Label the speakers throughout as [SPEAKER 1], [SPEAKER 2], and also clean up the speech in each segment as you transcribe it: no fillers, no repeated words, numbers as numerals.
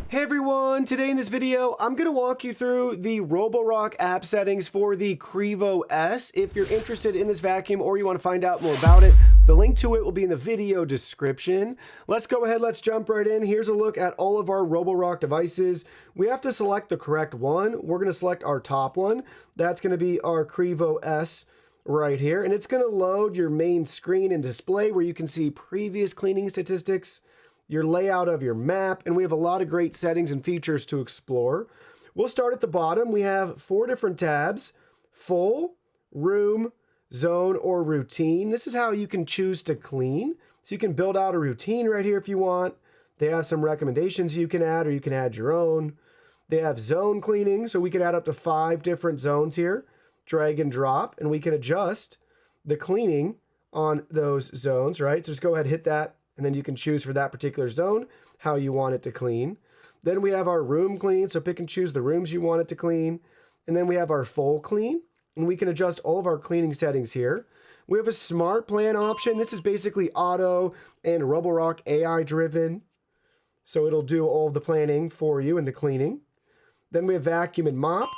[SPEAKER 1] Hey everyone, today in this video, I'm going to walk you through the Roborock app settings for the Qrevo S. If you're interested in this vacuum or you want to find out more about it, the link to it will be in the video description. Let's go ahead, let's jump right in. Here's a look at all of our Roborock devices. We have to select the correct one. We're going to select our top one. That's going to be our Qrevo S right here. And it's going to load your main screen and display where you can see previous cleaning statistics, your layout of your map, and we have a lot of great settings and features to explore. We'll start at the bottom. We have 4 different tabs: full, room, zone, or routine. This is how you can choose to clean. So you can build out a routine right here if you want. They have some recommendations you can add, or you can add your own. They have zone cleaning, so we can add up to 5 different zones here. Drag and drop, and we can adjust the cleaning on those zones, right? So just go ahead and hit that, and then you can choose for that particular zone how you want it to clean. Then we have our room clean, so pick and choose the rooms you want it to clean. And then we have our full clean, and we can adjust all of our cleaning settings here. We have a smart plan option. This is basically auto and Roborock AI driven, so it'll do all of the planning for you and the cleaning. Then we have vacuum and mop,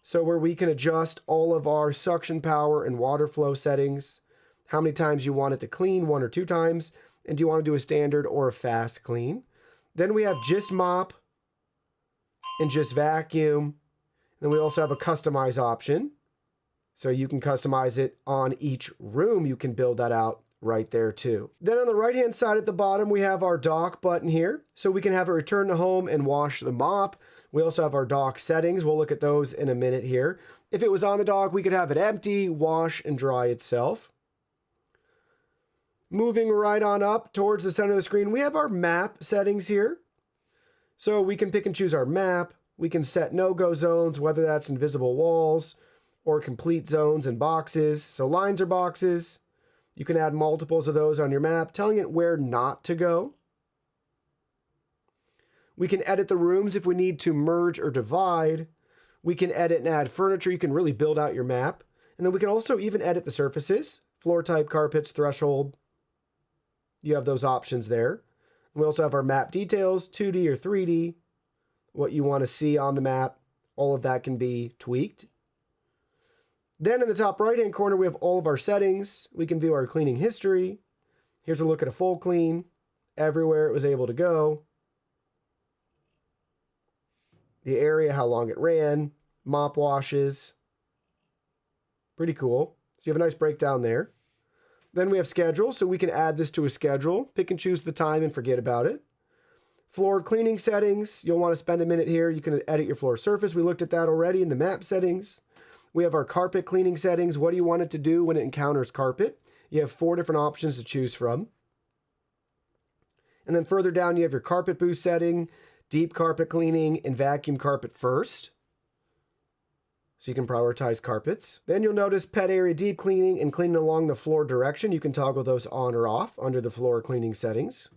[SPEAKER 1] so where we can adjust all of our suction power and water flow settings, how many times you want it to clean, 1 or 2 times, and do you want to do a standard or a fast clean. Then we have just mop and just vacuum. Then we also have a customize option. So you can customize it on each room. You can build that out right there too. Then on the right hand side at the bottom, we have our dock button here. So we can have it return to home and wash the mop. We also have our dock settings. We'll look at those in a minute here. If it was on the dock, we could have it empty, wash, and dry itself. Moving right on up towards the center of the screen, we have our map settings here. So we can pick and choose our map. We can set no-go zones, whether that's invisible walls or complete zones and boxes. So lines or boxes. You can add multiples of those on your map, telling it where not to go. We can edit the rooms if we need to merge or divide. We can edit and add furniture. You can really build out your map. And then we can also even edit the surfaces, floor type, carpets, threshold. You have those options there. We also have our map details, 2D or 3D, what you want to see on the map. All of that can be tweaked. Then in the top right-hand corner, we have all of our settings. We can view our cleaning history. Here's a look at a full clean, everywhere it was able to go. The area, how long it ran, mop washes. Pretty cool. So you have a nice breakdown there. Then we have schedule, so we can add this to a schedule. Pick and choose the time and forget about it. Floor cleaning settings. You'll want to spend a minute here. You can edit your floor surface. We looked at that already in the map settings. We have our carpet cleaning settings. What do you want it to do when it encounters carpet? You have 4 different options to choose from. And then further down, you have your carpet boost setting, deep carpet cleaning, and vacuum carpet first. So you can prioritize carpets. Then you'll notice pet area deep cleaning and cleaning along the floor direction. You can toggle those on or off under the floor cleaning settings.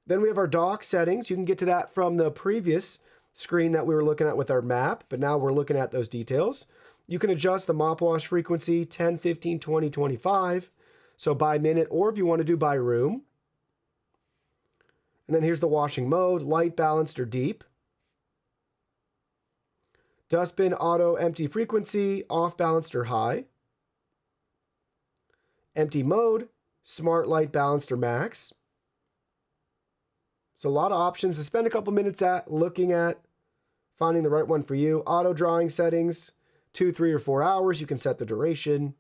[SPEAKER 1] Then we have our dock settings. You can get to that from the previous screen that we were looking at with our map, but now we're looking at those details. You can adjust the mop wash frequency, 10, 15, 20, 25. So by minute, or if you want to do by room. And then here's the washing mode, light, balanced, or deep. Dustbin auto empty frequency, off balanced or high. Empty mode, smart light balanced or max. So a lot of options to spend a couple minutes at looking at, finding the right one for you. Auto drying settings, 2, 3, or 4 hours. You can set the duration.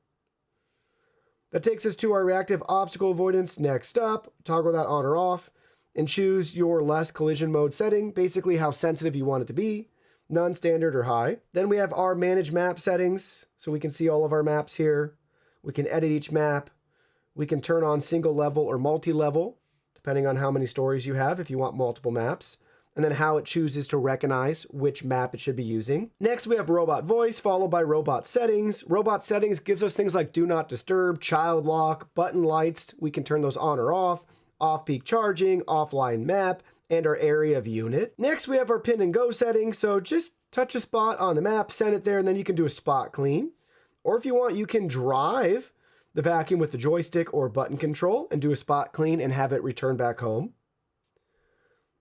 [SPEAKER 1] That takes us to our reactive obstacle avoidance. Next up, toggle that on or off and choose your less collision mode setting, basically how sensitive you want it to be. None, standard, or high. Then we have our manage map settings, so we can see all of our maps here. We can edit each map. We can turn on single level or multi-level, depending on how many stories you have if you want multiple maps, and then how it chooses to recognize which map it should be using. Next, we have robot voice, followed by robot settings. Robot settings gives us things like do not disturb, child lock, button lights. We can turn those on or off peak charging, offline map, and our area of unit. Next, we have our pin and go settings. So just touch a spot on the map, send it there, and then you can do a spot clean. Or if you want, you can drive the vacuum with the joystick or button control and do a spot clean and have it return back home.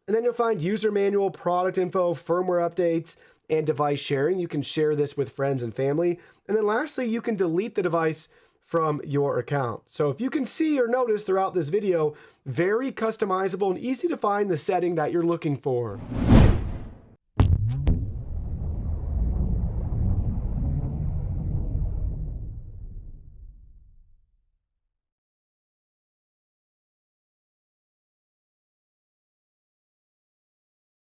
[SPEAKER 1] And then you'll find user manual, product info, firmware updates, and device sharing. You can share this with friends and family. And then lastly, you can delete the device from your account. So if you can see or notice throughout this video, very customizable and easy to find the setting that you're looking for.